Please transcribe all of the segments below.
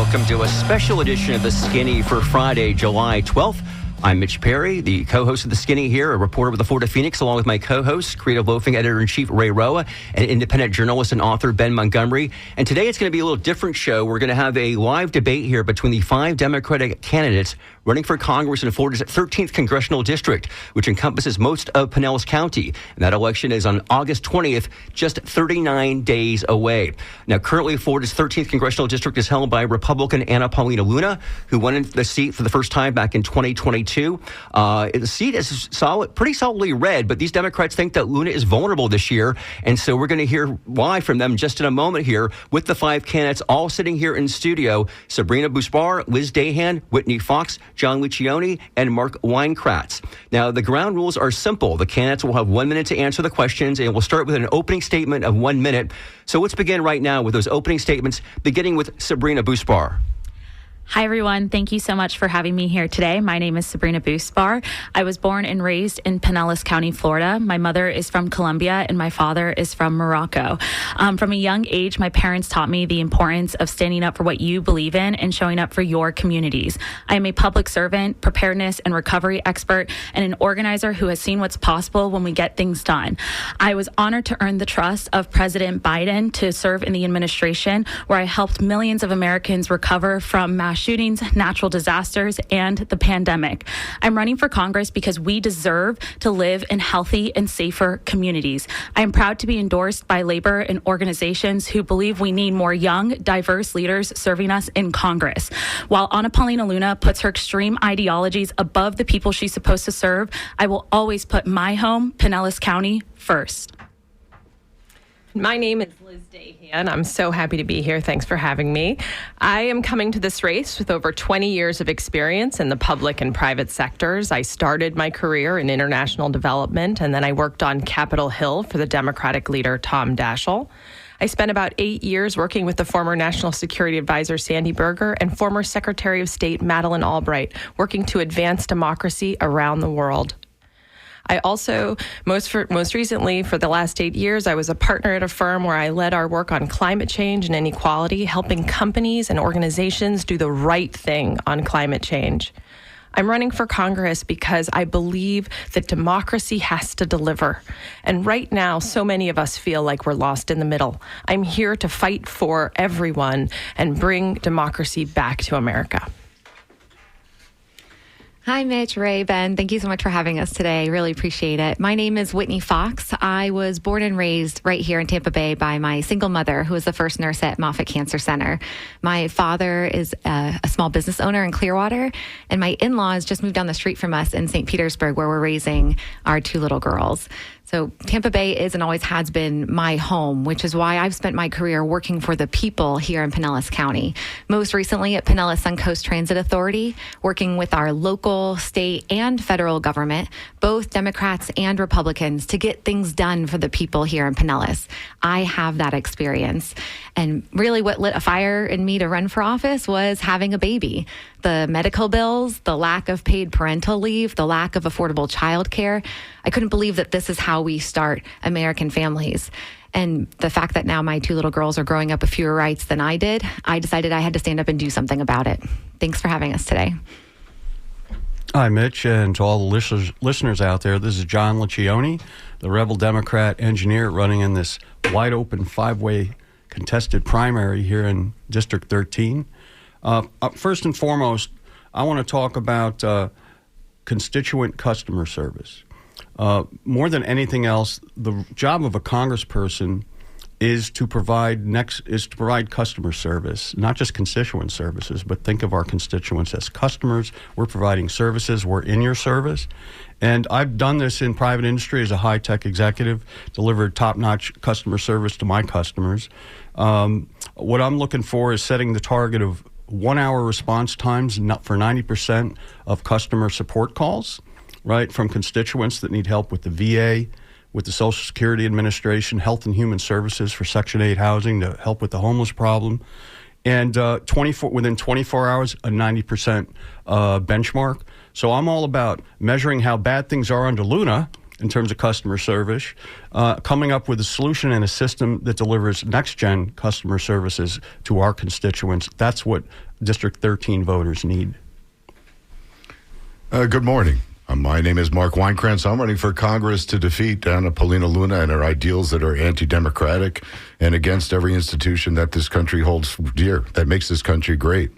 welcome to a special edition of The Skinny for Friday, July 12th. I'm Mitch Perry, the co-host of The Skinny here, a reporter with the Florida Phoenix, along with my co-host, creative loafing editor-in-chief Ray Roa, and independent journalist and author Ben Montgomery. And today it's going to be a little different show. We're going to have a live debate here between the 5 Democratic candidates running for Congress in Florida's 13th Congressional District, which encompasses most of Pinellas County. And that election is on August 20th, just 39 days away. Now, currently, Florida's 13th Congressional District is held by Republican Anna Paulina Luna, who won the seat for the first time back in 2022. The seat is pretty solidly red, but these Democrats think that Luna is vulnerable this year. And so we're going to hear why from them just in a moment here with the 5 candidates all sitting here in studio: Sabrina Busbar, Liz Dahan, Whitney Fox, John Liccioni, and Mark Weinkratz. Now, the ground rules are simple. The candidates will have 1 minute to answer the questions, and we'll start with an opening statement of 1 minute. So let's begin right now with those opening statements, beginning with Sabrina Busbar. Hi, everyone. Thank you so much for having me here today. My name is Sabrina Busbar. I was born and raised in Pinellas County, Florida. My mother is from Colombia and my father is from Morocco. From a young age, my parents taught me the importance of standing up for what you believe in and showing up for your communities. I am a public servant, preparedness and recovery expert, and an organizer who has seen what's possible when we get things done. I was honored to earn the trust of President Biden to serve in the administration, where I helped millions of Americans recover from mass shootings, natural disasters, and the pandemic. I'm running for Congress because we deserve to live in healthy and safer communities. I am proud to be endorsed by labor and organizations who believe we need more young, diverse leaders serving us in Congress. While Anna Paulina Luna puts her extreme ideologies above the people she's supposed to serve, I will always put my home, Pinellas County, first. My name is Liz Dahan. I'm so happy to be here. Thanks for having me. I am coming to this race with over 20 years of experience in the public and private sectors. I started my career in international development, and then I worked on Capitol Hill for the Democratic leader, Tom Daschle. I spent about 8 years working with the former National Security Advisor, Sandy Berger, and former Secretary of State, Madeleine Albright, working to advance democracy around the world. I also, most recently, for the last 8 years, I was a partner at a firm where I led our work on climate change and inequality, helping companies and organizations do the right thing on climate change. I'm running for Congress because I believe that democracy has to deliver. And right now, so many of us feel like we're lost in the middle. I'm here to fight for everyone and bring democracy back to America. Hi, Mitch, Ray, Ben. Thank you so much for having us today. Really appreciate it. My name is Whitney Fox. I was born and raised right here in Tampa Bay by my single mother, who was the first nurse at Moffitt Cancer Center. My father is a small business owner in Clearwater, and my in-laws just moved down the street from us in St. Petersburg, where we're raising our 2 little girls. So Tampa Bay is and always has been my home, which is why I've spent my career working for the people here in Pinellas County. Most recently at Pinellas Suncoast Transit Authority, working with our local, state, and federal government, both Democrats and Republicans, to get things done for the people here in Pinellas. I have that experience. And really what lit a fire in me to run for office was having a baby. The medical bills, the lack of paid parental leave, the lack of affordable childcare. I couldn't believe that this is how we start American families. And the fact that now my 2 little girls are growing up with fewer rights than I did, I decided I had to stand up and do something about it. Thanks for having us today. Hi, Mitch, and to all the listeners out there, this is John Liccioni, the Rebel Democrat engineer running in this wide-open 5-way contested primary here in District 13. First and foremost, I want to talk about constituent customer service. More than anything else, the job of a congressperson is to provide customer service, not just constituent services, but think of our constituents as customers. We're providing services. We're in your service. And I've done this in private industry as a high-tech executive, delivered top-notch customer service to my customers. What I'm looking for is setting the target of 1-hour response times for 90% of customer support calls, right, from constituents that need help with the VA, with the Social Security Administration, Health and Human Services for Section 8 housing to help with the homeless problem. And within 24 hours, a 90% benchmark. So I'm all about measuring how bad things are under Luna in terms of customer service, coming up with a solution and a system that delivers next-gen customer services to our constituents. That's what District 13 voters need. Good morning. My name is Mark Weinkrantz. I'm running for Congress to defeat Anna Paulina Luna and her ideals that are anti-democratic and against every institution that this country holds dear, that makes this country great.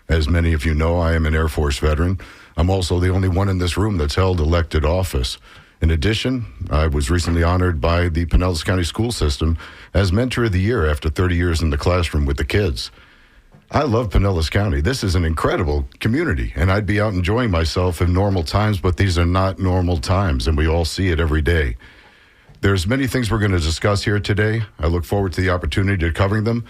As many of you know, I am an Air Force veteran. I'm also the only one in this room that's held elected office. In addition, I was recently honored by the Pinellas County School System as Mentor of the Year after 30 years in the classroom with the kids. I love Pinellas County. This is an incredible community, and I'd be out enjoying myself in normal times, but these are not normal times, and we all see it every day. There's many things we're going to discuss here today. I look forward to the opportunity to covering them,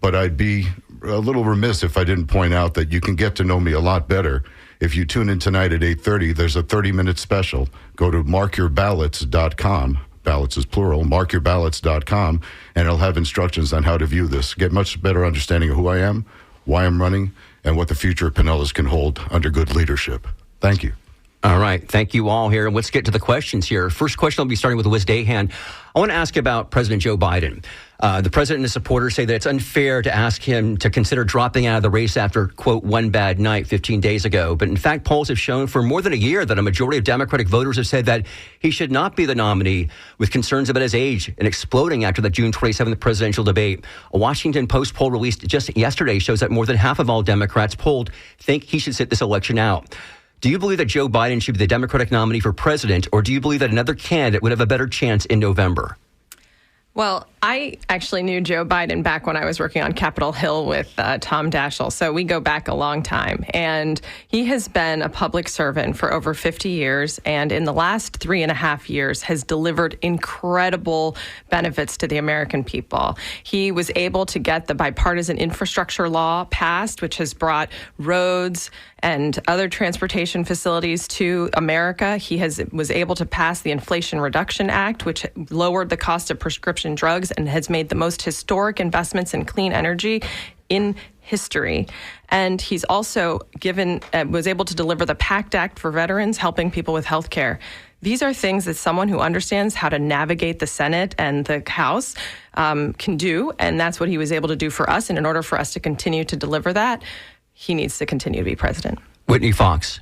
but I'd be a little remiss if I didn't point out that you can get to know me a lot better. If you tune in tonight at 8:30, there's a 30-minute special. Go to markyourballots.com. Ballots is plural, markyourballots.com, and it'll have instructions on how to view this. Get much better understanding of who I am, why I'm running, and what the future of Pinellas can hold under good leadership. Thank you. All right. Thank you all here. Let's get to the questions here. First question, I'll be starting with Liz Dahan. I want to ask about President Joe Biden. The president and his supporters say that it's unfair to ask him to consider dropping out of the race after, quote, one bad night 15 days ago. But in fact, polls have shown for more than a year that a majority of Democratic voters have said that he should not be the nominee, with concerns about his age and exploding after the June 27th presidential debate. A Washington Post poll released just yesterday shows that more than half of all Democrats polled think he should sit this election out. Do you believe that Joe Biden should be the Democratic nominee for president, or do you believe that another candidate would have a better chance in November? Well, I actually knew Joe Biden back when I was working on Capitol Hill with Tom Daschle. So we go back a long time. And he has been a public servant for over 50 years. And in the last 3.5 years has delivered incredible benefits to the American people. He was able to get the bipartisan infrastructure law passed, which has brought roads and other transportation facilities to America. He was able to pass the Inflation Reduction Act, which lowered the cost of prescription drugs and has made the most historic investments in clean energy in history. And he's also was able to deliver the PACT Act for veterans, helping people with health care. These are things that someone who understands how to navigate the Senate and the House can do. And that's what he was able to do for us. And in order for us to continue to deliver that, he needs to continue to be president. Whitney Fox.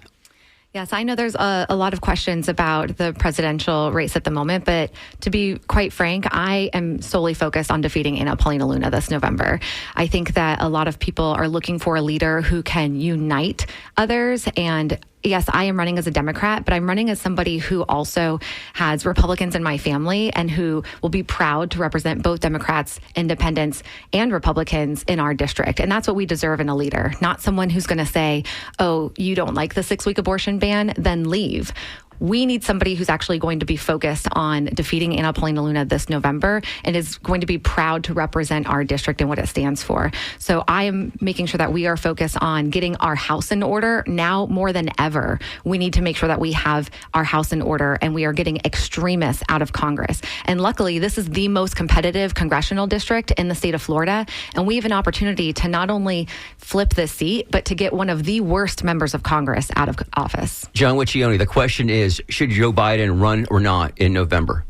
Yes, I know there's a lot of questions about the presidential race at the moment, but to be quite frank, I am solely focused on defeating Anna Paulina Luna this November. I think that a lot of people are looking for a leader who can unite others. And yes, I am running as a Democrat, but I'm running as somebody who also has Republicans in my family and who will be proud to represent both Democrats, independents, and Republicans in our district. And that's what we deserve in a leader, not someone who's going to say, oh, you don't like the 6-week abortion ban, then leave. We need somebody who's actually going to be focused on defeating Anna Paulina Luna this November and is going to be proud to represent our district and what it stands for. So I am making sure that we are focused on getting our house in order now more than ever. We need to make sure that we have our house in order and we are getting extremists out of Congress. And luckily, this is the most competitive congressional district in the state of Florida. And we have an opportunity to not only flip this seat, but to get one of the worst members of Congress out of office. John Wiccioni, the question is, should Joe Biden run or not in November?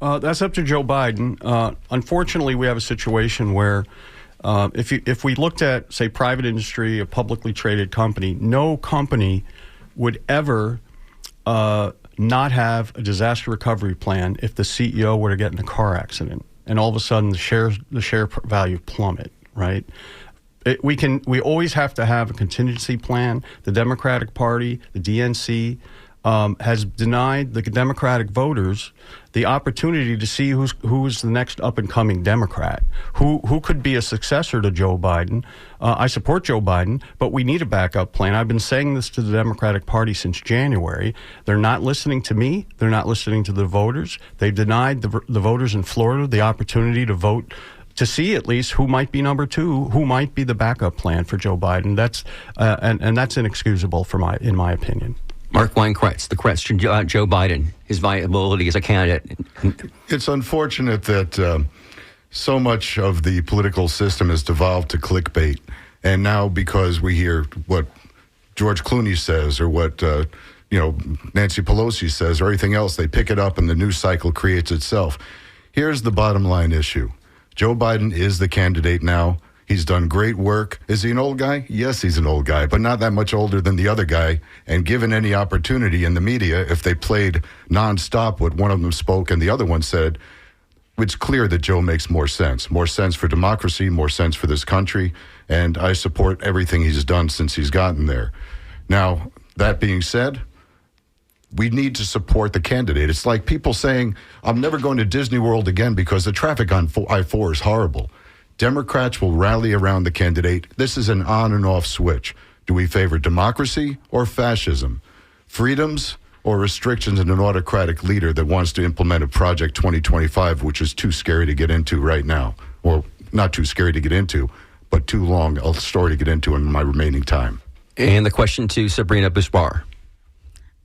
That's up to Joe Biden. Unfortunately, we have a situation where if we looked at, say, private industry, a publicly traded company, no company would ever not have a disaster recovery plan if the CEO were to get in a car accident and all of a sudden the share value plummet, right? We always have to have a contingency plan. The Democratic Party, the DNC, has denied the Democratic voters the opportunity to see who's the next up-and-coming Democrat, who could be a successor to Joe Biden. I support Joe Biden, but we need a backup plan. I've been saying this to the Democratic Party since January. They're not listening to me. They're not listening to the voters. They've denied the voters in Florida the opportunity to vote to see at least who might be number two, who might be the backup plan for Joe Biden. That's and that's inexcusable in my opinion. Mark Weinkrantz, the question, Joe Biden, his viability as a candidate. It's unfortunate that so much of the political system has devolved to clickbait. And now because we hear what George Clooney says or what Nancy Pelosi says or anything else. They pick it up and the news cycle creates itself. Here's the bottom line issue. Joe Biden is the candidate now. He's done great work. Is he an old guy? Yes, he's an old guy, but not that much older than the other guy. And given any opportunity in the media, if they played nonstop what one of them spoke and the other one said, it's clear that Joe makes more sense for democracy, more sense for this country. And I support everything he's done since he's gotten there. Now, that being said, we need to support the candidate. It's like people saying, I'm never going to Disney World again because the traffic on I-4 is horrible. Democrats will rally around the candidate. This is an on and off switch. Do we favor democracy or fascism? Freedoms or restrictions in an autocratic leader that wants to implement a Project 2025, which is too scary to get into right now? Or not too scary to get into, but too long a story to get into in my remaining time. And the question to Sabrina Buspar.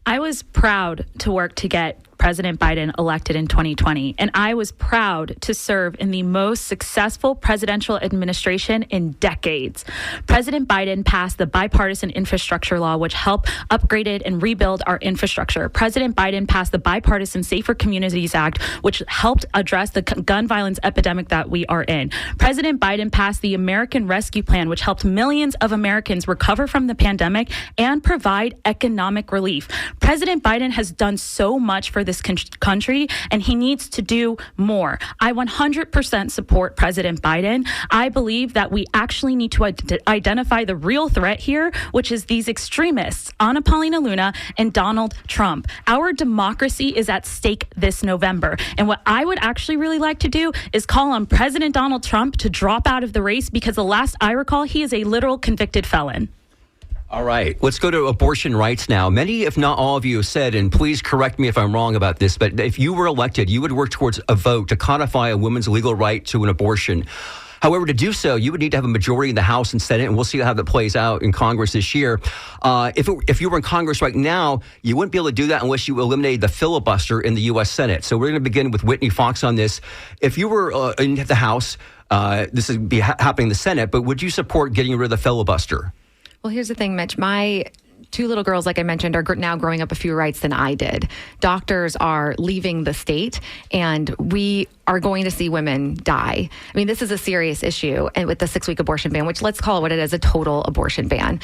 I was proud to work to get President Biden elected in 2020, and I was proud to serve in the most successful presidential administration in decades. President Biden passed the bipartisan infrastructure law, which helped upgrade and rebuild our infrastructure. President Biden passed the bipartisan Safer Communities Act, which helped address the gun violence epidemic that we are in. President Biden passed the American Rescue Plan, which helped millions of Americans recover from the pandemic and provide economic relief. President Biden has done so much for this country, and he needs to do more. I 100% support President Biden. I believe that we actually need to identify the real threat here, which is these extremists, Anna Paulina Luna and Donald Trump. Our democracy is at stake this November. And what I would actually really like to do is call on President Donald Trump to drop out of the race, because the last I recall, he is a literal convicted felon. All right, let's go to abortion rights now. Many, if not all of you, have said, and please correct me if I'm wrong about this, but if you were elected, you would work towards a vote to codify a woman's legal right to an abortion. However, to do so, you would need to have a majority in the House and Senate, and we'll see how that plays out in Congress this year. If you were in Congress right now, you wouldn't be able to do that unless you eliminated the filibuster in the U.S. Senate. So we're going to begin with Whitney Fox on this. If you were in the House, this would be happening in the Senate, but would you support getting rid of the filibuster? Well, here's the thing, Mitch. My two little girls, like I mentioned, are now growing up a few rights than I did. Doctors are leaving the state, and we are going to see women die. I mean, this is a serious issue, and with the 6-week abortion ban, which, let's call it what it is, a total abortion ban.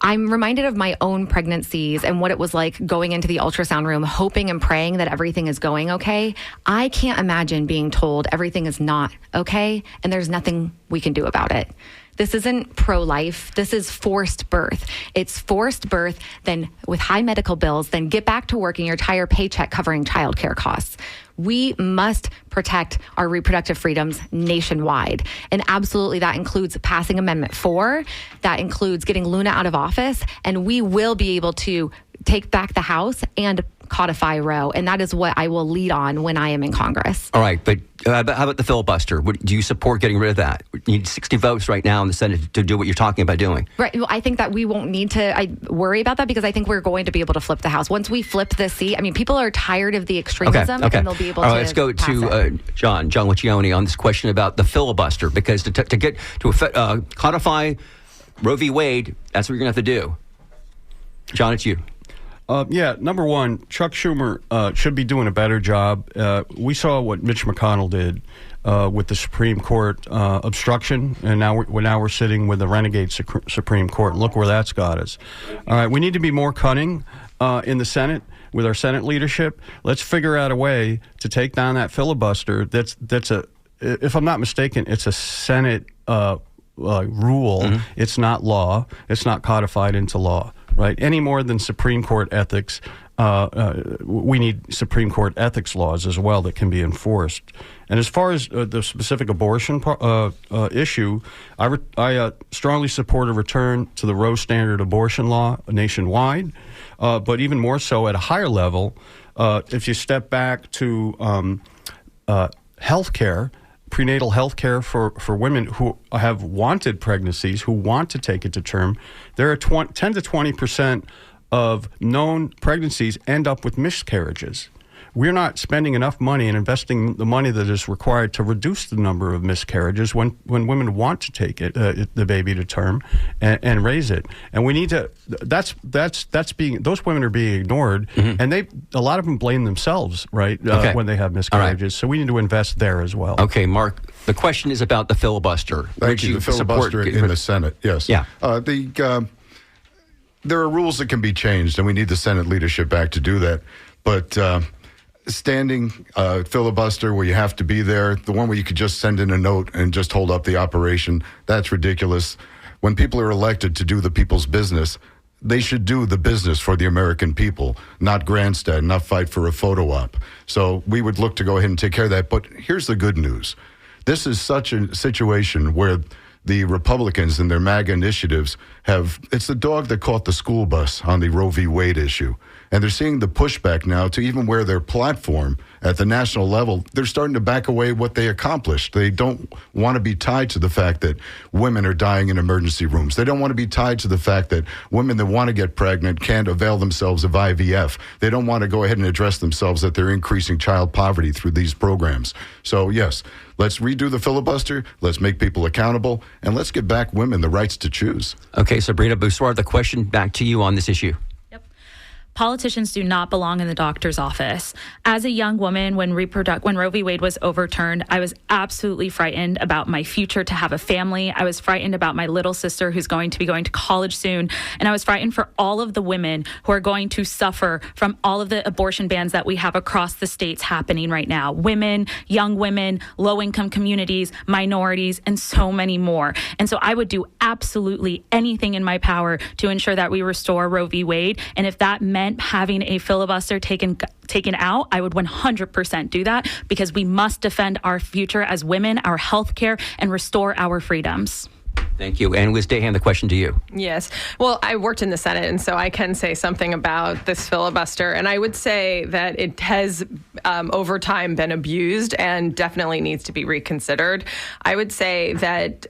I'm reminded of my own pregnancies and what it was like going into the ultrasound room, hoping and praying that everything is going okay. I can't imagine being told everything is not okay, and there's nothing we can do about it. This isn't pro-life. This is forced birth. It's forced birth, then with high medical bills, then get back to working your entire paycheck covering childcare costs. We must protect our reproductive freedoms nationwide. And absolutely, that includes passing Amendment 4. That includes getting Luna out of office. And we will be able to take back the House and codify Roe. And that is what I will lead on when I am in Congress. All right, but how about the filibuster? Do you support getting rid of that? You need 60 votes right now in the Senate to do what you're talking about doing. Right. Well, I think that we won't need to worry about that, because I think we're going to be able to flip the House. Once we flip this seat, I mean, people are tired of the extremism, and they'll be able to. All right, let's go to John Liccioni on this question about the filibuster, because to codify Roe v. Wade, that's what you're going to have to do. John, it's you. Number one, Chuck Schumer should be doing a better job. We saw what Mitch McConnell did with the Supreme Court obstruction, and now we're sitting with the renegade Supreme Court. And look where that's got us. All right, we need to be more cunning in the Senate with our Senate leadership. Let's figure out a way to take down that filibuster. That's if I'm not mistaken, it's a Senate rule. Mm-hmm. It's not law. It's not codified into law. Right, any more than Supreme Court ethics, we need Supreme Court ethics laws as well that can be enforced. And as far as the specific abortion issue, I strongly support a return to the Roe standard abortion law nationwide, but even more so at a higher level. If you step back to health care, prenatal health care for women who have wanted pregnancies, who want to take it to term, there are 10 to 20% of known pregnancies end up with miscarriages. we're not spending enough money and investing the money that is required to reduce the number of miscarriages when women want to take the baby to term and raise it. And we need to. That's being. Those women are being ignored, and a lot of them blame themselves, right? When they have miscarriages. So we need to invest there as well. Okay, Mark. The question is about the filibuster. Thank you. The filibuster in the Senate. Yes. Yeah. There are rules that can be changed, and we need the Senate leadership back to do that. But standing filibuster where you have to be there, the one where you could just send in a note and just hold up the operation, that's ridiculous. When people are elected to do the people's business, they should do the business for the American people, not grandstand, not fight for a photo op. So we would look to go ahead and take care of that. But here's the good news. This is such a situation where the Republicans and their MAGA initiatives it's the dog that caught the school bus on the Roe v. Wade issue. And they're seeing the pushback now to even where their platform at the national level, they're starting to back away what they accomplished. They don't want to be tied to the fact that women are dying in emergency rooms. They don't want to be tied to the fact that women that want to get pregnant can't avail themselves of IVF. They don't want to go ahead and address themselves that they're increasing child poverty through these programs. So, yes, let's redo the filibuster. Let's make people accountable. And let's give back women the rights to choose. Okay, Sabrina Bussoir, the question back to you on this issue. Politicians do not belong in the doctor's office. As a young woman, when Roe v. Wade was overturned, I was absolutely frightened about my future to have a family. I was frightened about my little sister who's going to be going to college soon. And I was frightened for all of the women who are going to suffer from all of the abortion bans that we have across the states happening right now. Women, young women, low-income communities, minorities, and so many more. And so I would do absolutely anything in my power to ensure that we restore Roe v. Wade. And if that meant having a filibuster taken out, I would 100% do that, because we must defend our future as women, our health care, and restore our freedoms. Thank you. And Liz Dahan, the question to you. Yes. Well, I worked in the Senate, and so I can say something about this filibuster. And I would say that it has, over time, been abused and definitely needs to be reconsidered. I would say that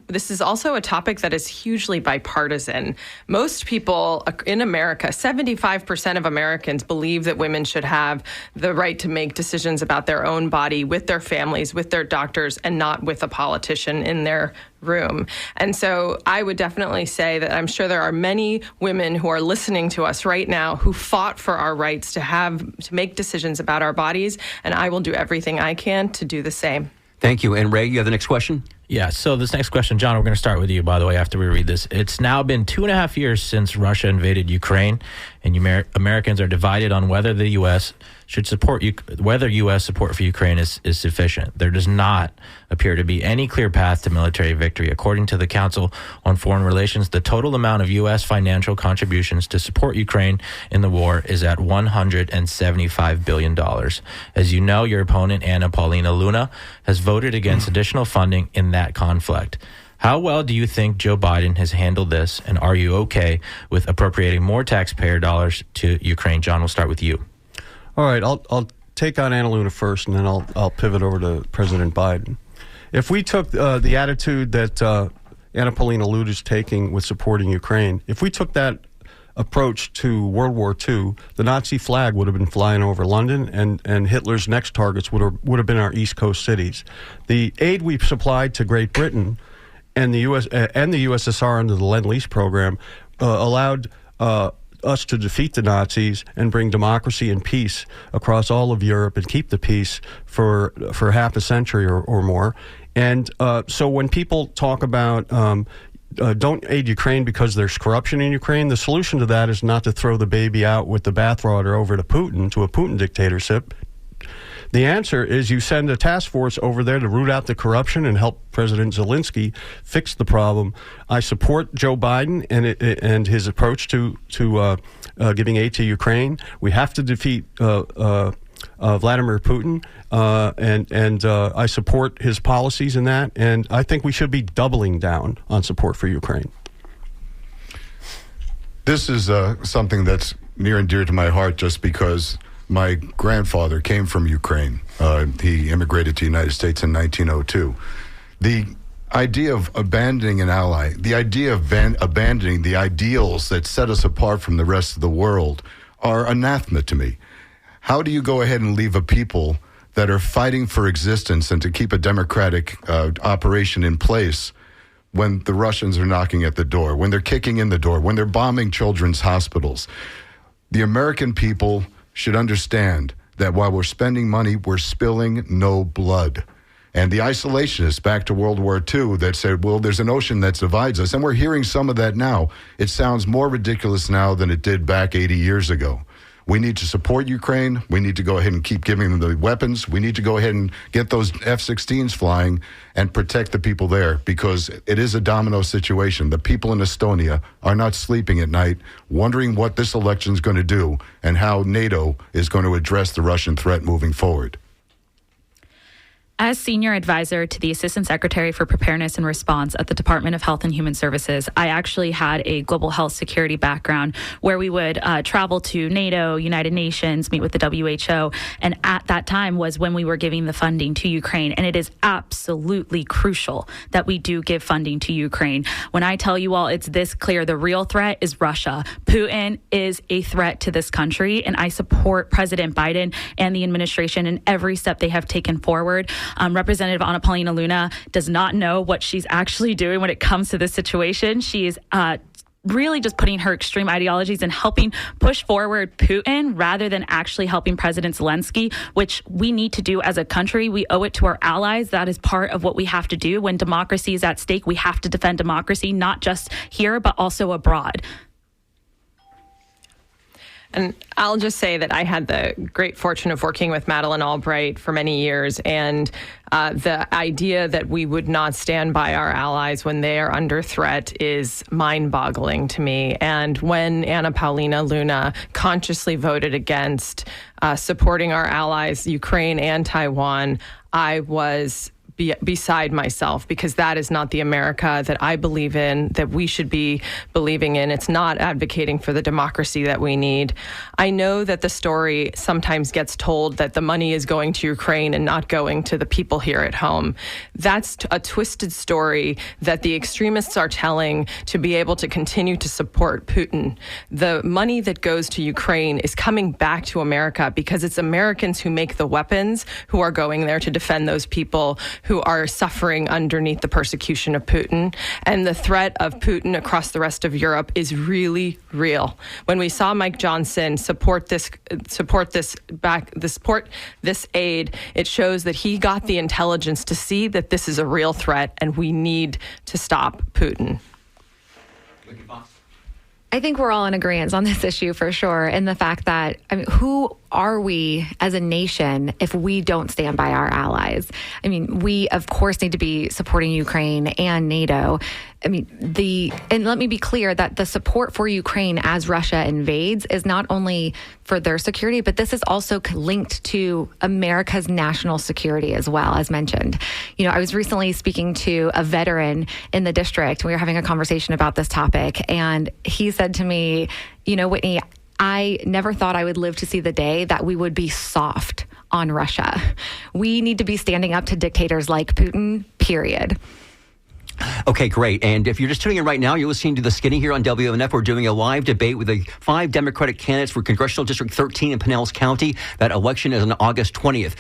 this is also a topic that is hugely bipartisan. Most people in America, 75% of Americans believe that women should have the right to make decisions about their own body with their families, with their doctors, and not with a politician in their room. And so I would definitely say that I'm sure there are many women who are listening to us right now who fought for our rights to make decisions about our bodies, and I will do everything I can to do the same. Thank you. And Ray, you have the next question? Yeah, so this next question, John, we're going to start with you, by the way, after we read this. It's now been 2.5 years since Russia invaded Ukraine, and Americans are divided on whether the U.S. should support whether U.S. support for Ukraine is sufficient. There does not appear to be any clear path to military victory. According to the Council on Foreign Relations, the total amount of U.S. financial contributions to support Ukraine in the war is at $175 billion. As you know, your opponent, Anna Paulina Luna, has voted against additional funding in that conflict. How well do you think Joe Biden has handled this, and are you okay with appropriating more taxpayer dollars to Ukraine? John, we'll start with you. All right, I'll take on Anna Luna first, and then I'll pivot over to President Biden. If we took the attitude that Anna Paulina Luna is taking with supporting Ukraine, if we took that approach to World War II, the Nazi flag would have been flying over London, and Hitler's next targets would have been our East Coast cities. The aid we've supplied to Great Britain and the U.S. and the USSR under the Lend-Lease program allowed us to defeat the Nazis and bring democracy and peace across all of Europe and keep the peace for half a century or more. And so when people talk about don't aid Ukraine because there's corruption in Ukraine, the solution to that is not to throw the baby out with the bathwater over to Putin, to a Putin dictatorship. The answer is you send a task force over there to root out the corruption and help President Zelensky fix the problem. I support Joe Biden and his approach to giving aid to Ukraine. We have to defeat Vladimir Putin, and I support his policies in that. And I think we should be doubling down on support for Ukraine. This is something that's near and dear to my heart, just because my grandfather came from Ukraine. He immigrated to the United States in 1902. The idea of abandoning an ally, the idea of abandoning the ideals that set us apart from the rest of the world are anathema to me. how do you go ahead and leave a people that are fighting for existence and to keep a democratic operation in place when the Russians are knocking at the door, when they're kicking in the door, when they're bombing children's hospitals? The American people should understand that while we're spending money, we're spilling no blood. And the isolationists back to World War II that said, well, there's an ocean that divides us, and we're hearing some of that now. It sounds more ridiculous now than it did back 80 years ago. We need to support Ukraine. We need to go ahead and keep giving them the weapons. We need to go ahead and get those F-16s flying and protect the people there, because it is a domino situation. The people in Estonia are not sleeping at night wondering what this election is going to do and how NATO is going to address the Russian threat moving forward. As Senior Advisor to the Assistant Secretary for Preparedness and Response at the Department of Health and Human Services, I actually had a global health security background where we would travel to NATO, United Nations, meet with the WHO, and at that time was when we were giving the funding to Ukraine. And it is absolutely crucial that we do give funding to Ukraine. When I tell you all it's this clear, the real threat is Russia. Putin is a threat to this country, and I support President Biden and the administration in every step they have taken forward. Representative Anna Paulina Luna does not know what she's actually doing when it comes to this situation. She is really just putting her extreme ideologies and helping push forward Putin rather than actually helping President Zelensky, which we need to do as a country. We owe it to our allies. That is part of what we have to do. When democracy is at stake, we have to defend democracy, not just here, but also abroad. And I'll just say that I had the great fortune of working with Madeleine Albright for many years, and the idea that we would not stand by our allies when they are under threat is mind-boggling to me. And when Anna Paulina Luna consciously voted against supporting our allies, Ukraine and Taiwan, I was beside myself, because that is not the America that I believe in, that we should be believing in. It's not advocating for the democracy that we need. I know that the story sometimes gets told that the money is going to Ukraine and not going to the people here at home. That's a twisted story that the extremists are telling to be able to continue to support Putin. The money that goes to Ukraine is coming back to America because it's Americans who make the weapons who are going there to defend those people who are suffering underneath the persecution of Putin. And the threat of Putin across the rest of Europe is really real. When we saw Mike Johnson support this aid, it shows that he got the intelligence to see that this is a real threat and we need to stop Putin. I think we're all in agreement on this issue for sure. And the fact that, who are we as a nation if we don't stand by our allies? We, of course, need to be supporting Ukraine and NATO. And let me be clear that the support for Ukraine as Russia invades is not only for their security, but this is also linked to America's national security as well, as mentioned. I was recently speaking to a veteran in the district. We were having a conversation about this topic, and he said to me, Whitney, I never thought I would live to see the day that we would be soft on Russia. We need to be standing up to dictators like Putin, period. Okay, great. And if you're just tuning in right now, you're listening to The Skinny here on WMNF. We're doing a live debate with the 5 Democratic candidates for Congressional District 13 in Pinellas County. That election is on August 20th.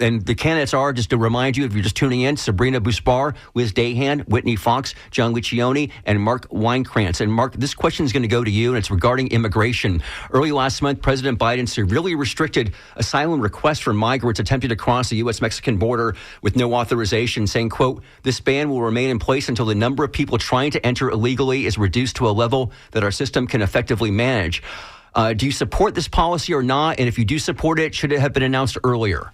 And the candidates are, just to remind you, if you're just tuning in, Sabrina Busbar, Liz Dahan, Whitney Fox, John Liccioni, and Mark Weinkrantz. And Mark, this question is going to go to you, and it's regarding immigration. Early last month, President Biden severely restricted asylum requests for migrants attempting to cross the U.S.-Mexican border with no authorization, saying, quote, "This ban will remain in place until the number of people trying to enter illegally is reduced to a level that our system can effectively manage." Do you support this policy or not? And if you do support it, should it have been announced earlier?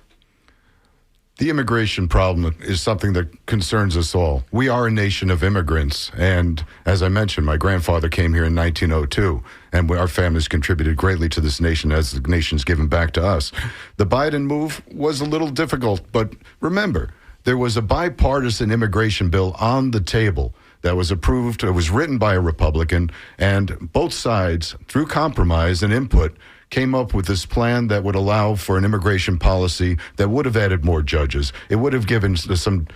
The immigration problem is something that concerns us all. We are a nation of immigrants. And as I mentioned, my grandfather came here in 1902, and our families contributed greatly to this nation as the nation's given back to us. The Biden move was a little difficult, but remember, there was a bipartisan immigration bill on the table that was approved. It was written by a Republican, and both sides, through compromise and input, came up with this plan that would allow for an immigration policy that would have added more judges. It would have given some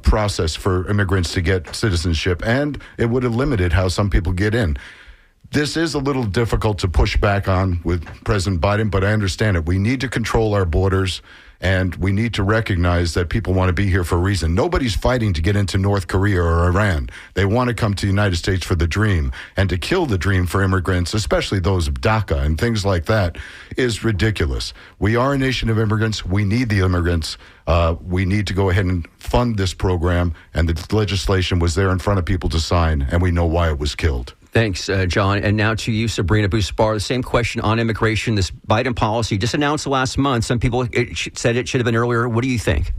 process for immigrants to get citizenship, and it would have limited how some people get in. This is a little difficult to push back on with President Biden, but I understand it. We need to control our borders, and we need to recognize that people want to be here for a reason. Nobody's fighting to get into North Korea or Iran. They want to come to the United States for the dream. And to kill the dream for immigrants, especially those of DACA and things like that, is ridiculous. We are a nation of immigrants. We need the immigrants. We need to go ahead and fund this program. And the legislation was there in front of people to sign, and we know why it was killed. Thanks, John. And now to you, Sabrina Buspar. The same question on immigration. This Biden policy just announced last month. Some people said it should have been earlier. What do you think?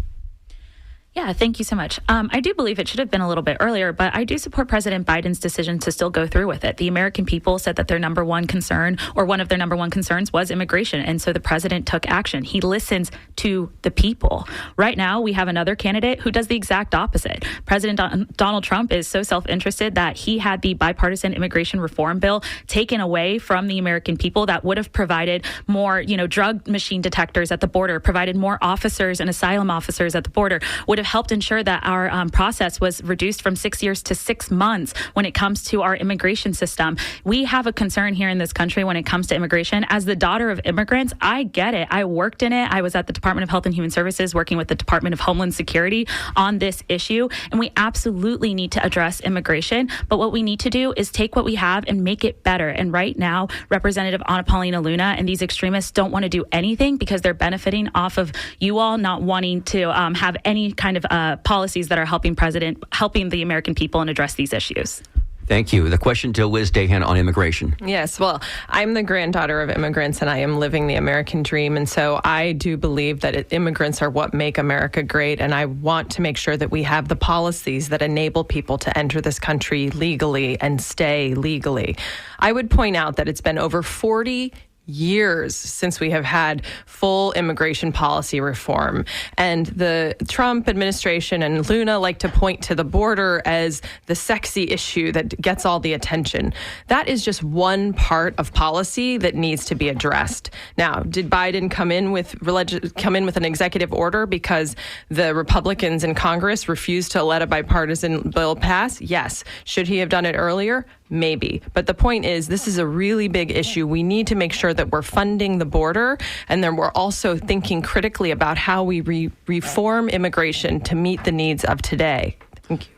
Yeah, thank you so much. I do believe it should have been a little bit earlier, but I do support President Biden's decision to still go through with it. The American people said that their number one concern, or one of their number one concerns, was immigration. And so the president took action. He listens to the people. Right now, we have another candidate who does the exact opposite. President Donald Trump is so self-interested that he had the bipartisan immigration reform bill taken away from the American people that would have provided more, drug machine detectors at the border, provided more officers and asylum officers at the border, would have helped ensure that our process was reduced from 6 years to 6 months when it comes to our immigration system. We have a concern here in this country when it comes to immigration. As the daughter of immigrants, I get it. I worked in it. I was at the Department of Health and Human Services working with the Department of Homeland Security on this issue, and we absolutely need to address immigration. But what we need to do is take what we have and make it better. And right now, Representative Anna Paulina Luna and these extremists don't want to do anything because they're benefiting off of you all not wanting to have any kind of policies that are helping the American people and address these issues. Thank you. The question to Liz Dahan on immigration. Yes, well, I'm the granddaughter of immigrants, and I am living the American dream. And so I do believe that immigrants are what make America great. And I want to make sure that we have the policies that enable people to enter this country legally and stay legally. I would point out that it's been over 40 years since we have had full immigration policy reform. And the Trump administration and Luna like to point to the border as the sexy issue that gets all the attention. That is just one part of policy that needs to be addressed. Now, did Biden come in with an executive order because the Republicans in Congress refused to let a bipartisan bill pass? Yes. Should he have done it earlier? Maybe. But the point is, this is a really big issue. We need to make sure that we're funding the border, and then we're also thinking critically about how we reform immigration to meet the needs of today. Thank you.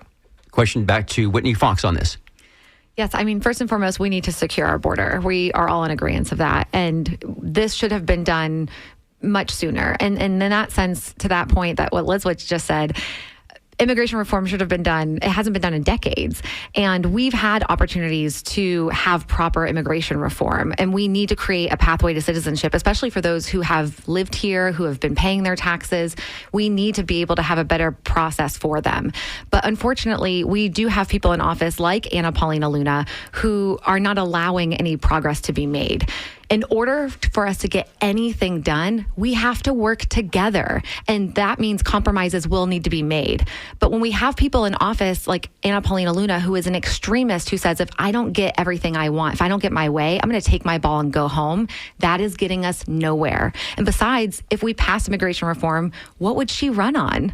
Question back to Whitney Fox on this. Yes, I mean, first and foremost, we need to secure our border. We are all in agreement of that. And this should have been done much sooner. And in that sense, to that point, that what Liz just said, immigration reform should have been done. It hasn't been done in decades. And we've had opportunities to have proper immigration reform. And we need to create a pathway to citizenship, especially for those who have lived here, who have been paying their taxes. We need to be able to have a better process for them. But unfortunately, we do have people in office like Anna Paulina Luna who are not allowing any progress to be made. In order for us to get anything done, we have to work together. And that means compromises will need to be made. But when we have people in office like Anna Paulina Luna, who is an extremist who says, if I don't get everything I want, if I don't get my way, I'm going to take my ball and go home, that is getting us nowhere. And besides, if we pass immigration reform, what would she run on?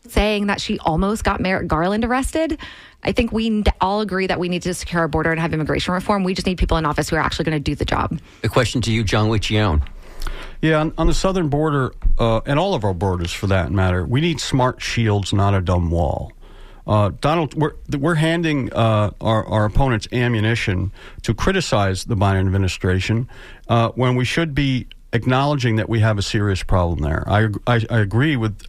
Saying that she almost got Merrick Garland arrested? I think we all agree that we need to secure our border and have immigration reform. We just need people in office who are actually going to do the job. The question to you, John Liccione. Yeah, on the southern border, and all of our borders for that matter, we need smart shields, not a dumb wall. Donald, we're handing our opponents ammunition to criticize the Biden administration when we should be acknowledging that we have a serious problem there. I agree with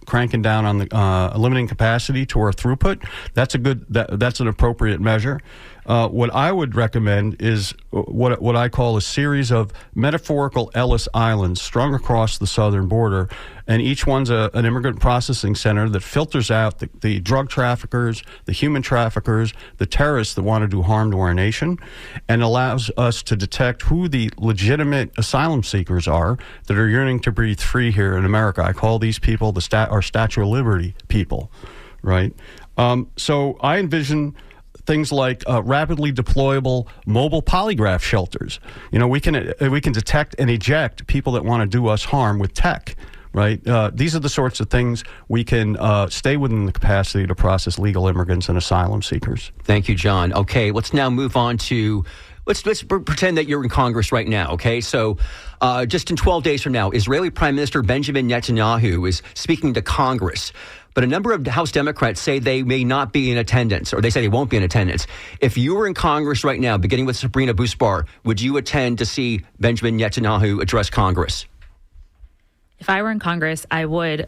cranking down on the limiting capacity to our throughput. That's that's an appropriate measure. What I would recommend is what I call a series of metaphorical Ellis Islands strung across the southern border, and each one's an immigrant processing center that filters out the drug traffickers, the human traffickers, the terrorists that want to do harm to our nation, and allows us to detect who the legitimate asylum seekers are that are yearning to breathe free here in America. I call these people our Statue of Liberty people, right? So I envision things like rapidly deployable mobile polygraph shelters. You know, we can detect and eject people that want to do us harm with tech. right? These are the sorts of things we can stay within the capacity to process legal immigrants and asylum seekers. Thank you, John. Okay, let's now move on to, let's pretend that you're in Congress right now, okay? So just in 12 days from now, Israeli Prime Minister Benjamin Netanyahu is speaking to Congress. But a number of House Democrats say they may not be in attendance, or they say they won't be in attendance. If you were in Congress right now, beginning with Sabrina Busbar, would you attend to see Benjamin Netanyahu address Congress? If I were in Congress, I would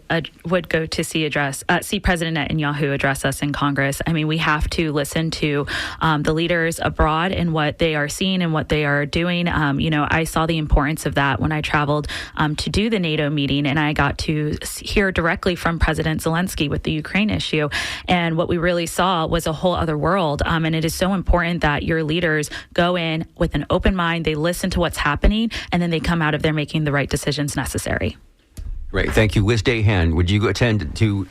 go to see President Netanyahu address us in Congress. I mean, we have to listen to the leaders abroad and what they are seeing and what they are doing. I saw the importance of that when I traveled to do the NATO meeting, and I got to hear directly from President Zelensky with the Ukraine issue. And what we really saw was a whole other world. And it is so important that your leaders go in with an open mind, they listen to what's happening, and then they come out of there making the right decisions necessary. Great. Thank you. Liz Dahan, would you attend to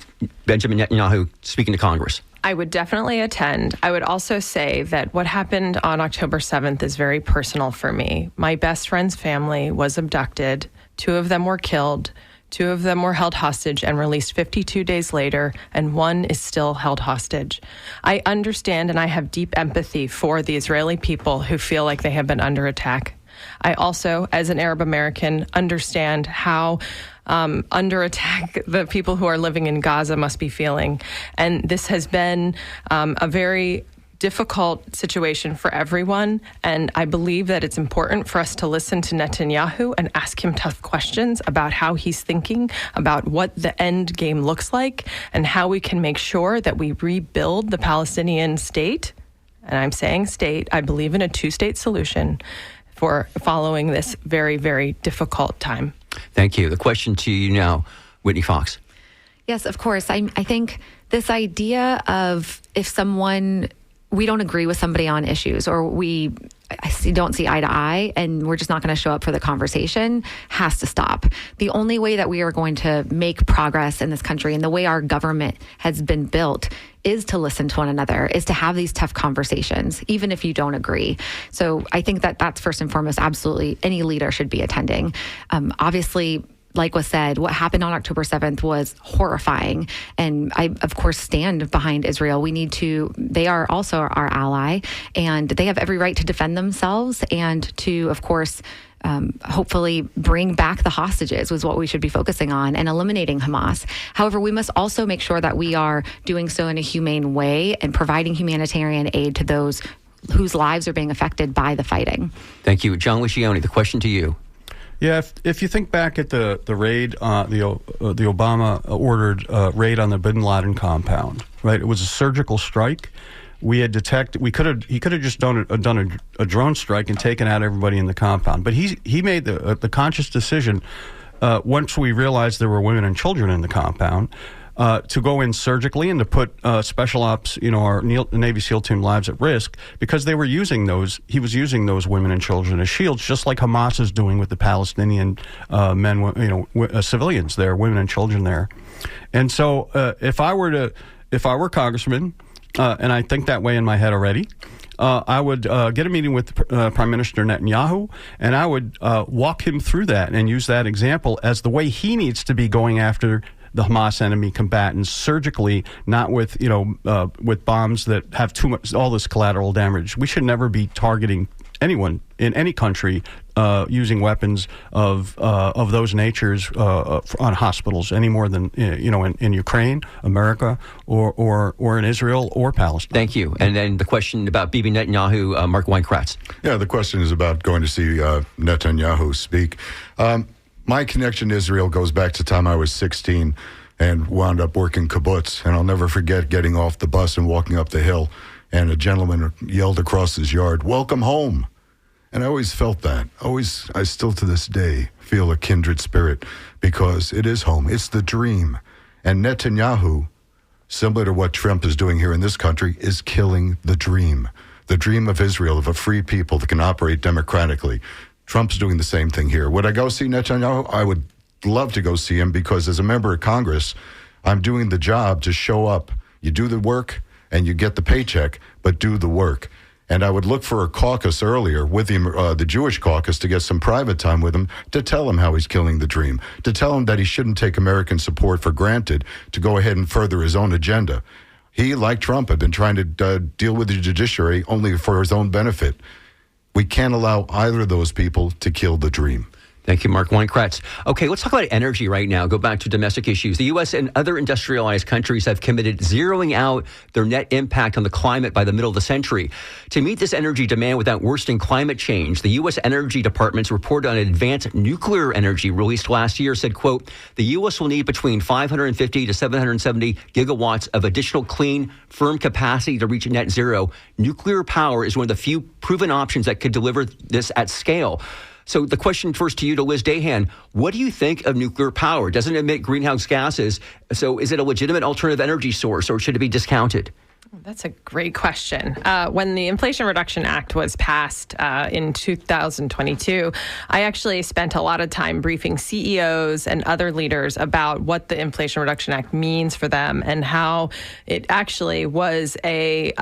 Benjamin Netanyahu speaking to Congress? I would definitely attend. I would also say that what happened on October 7th is very personal for me. My best friend's family was abducted. 2 of them were killed. 2 of them were held hostage and released 52 days later, and 1 is still held hostage. I understand and I have deep empathy for the Israeli people who feel like they have been under attack. I also, as an Arab American, understand how under attack the people who are living in Gaza must be feeling. And this has been a very difficult situation for everyone. And I believe that it's important for us to listen to Netanyahu and ask him tough questions about how he's thinking, about what the end game looks like, and how we can make sure that we rebuild the Palestinian state. And I'm saying state, I believe in a 2-state solution for following this very, very difficult time. Thank you. The question to you now, Whitney Fox. Yes, of course. I think this idea of if we don't agree with somebody on issues, or don't see eye to eye, and we're just not going to show up for the conversation, has to stop. The only way that we are going to make progress in this country, and the way our government has been built, is to listen to one another, is to have these tough conversations, even if you don't agree. So I think that that's first and foremost, absolutely any leader should be attending. Obviously, like was said, what happened on October 7th was horrifying. And I, of course, stand behind Israel. They are also our ally, and they have every right to defend themselves and to, of course, hopefully bring back the hostages was what we should be focusing on, and eliminating Hamas. However, we must also make sure that we are doing so in a humane way and providing humanitarian aid to those whose lives are being affected by the fighting. Thank you. John Liccioni, the question to you. Yeah, if you think back at the raid, the Obama ordered raid on the Bin Laden compound, right? It was a surgical strike. He could have just done a drone strike and taken out everybody in the compound. But he made the conscious decision once we realized there were women and children in the compound to go in surgically and to put special ops, our Navy SEAL team lives at risk, because he was using those women and children as shields, just like Hamas is doing with the Palestinian men, civilians there, women and children there. And so if I were congressman, and I think that way in my head already, I would get a meeting with Prime Minister Netanyahu, and I would walk him through that and use that example as the way he needs to be going after the Hamas enemy combatants surgically, not with with bombs that have all this collateral damage. We should never be targeting anyone in any country using weapons of those natures on hospitals any more than in Ukraine, America, or in Israel or Palestine. Thank you. And then the question about Bibi Netanyahu, Mark Weinkratz. Yeah, the question is about going to see Netanyahu speak. My connection to Israel goes back to the time I was 16 and wound up working kibbutz. And I'll never forget getting off the bus and walking up the hill, and a gentleman yelled across his yard, "Welcome home." And I always felt that. I still to this day feel a kindred spirit, because it is home. It's the dream. And Netanyahu, similar to what Trump is doing here in this country, is killing the dream of Israel, of a free people that can operate democratically. Trump's doing the same thing here. Would I go see Netanyahu? I would love to go see him, because as a member of Congress, I'm doing the job to show up. You do the work and you get the paycheck, but do the work. And I would look for a caucus earlier with the Jewish caucus to get some private time with him to tell him how he's killing the dream, to tell him that he shouldn't take American support for granted to go ahead and further his own agenda. He, like Trump, had been trying to deal with the judiciary only for his own benefit. We can't allow either of those people to kill the dream. Thank you, Mark Weinkratz. Okay, let's talk about energy right now. Go back to domestic issues. The U.S. and other industrialized countries have committed zeroing out their net impact on the climate by the middle of the century. To meet this energy demand without worsening climate change, the U.S. Energy Department's report on advanced nuclear energy released last year said, quote, the U.S. will need between 550 to 770 gigawatts of additional clean, firm capacity to reach net zero. Nuclear power is one of the few proven options that could deliver this at scale. So the question first to you, to Liz Dahan, what do you think of nuclear power? It doesn't emit greenhouse gases. So is it a legitimate alternative energy source, or should it be discounted? That's a great question. When the Inflation Reduction Act was passed in 2022, I actually spent a lot of time briefing CEOs and other leaders about what the Inflation Reduction Act means for them and how it actually was it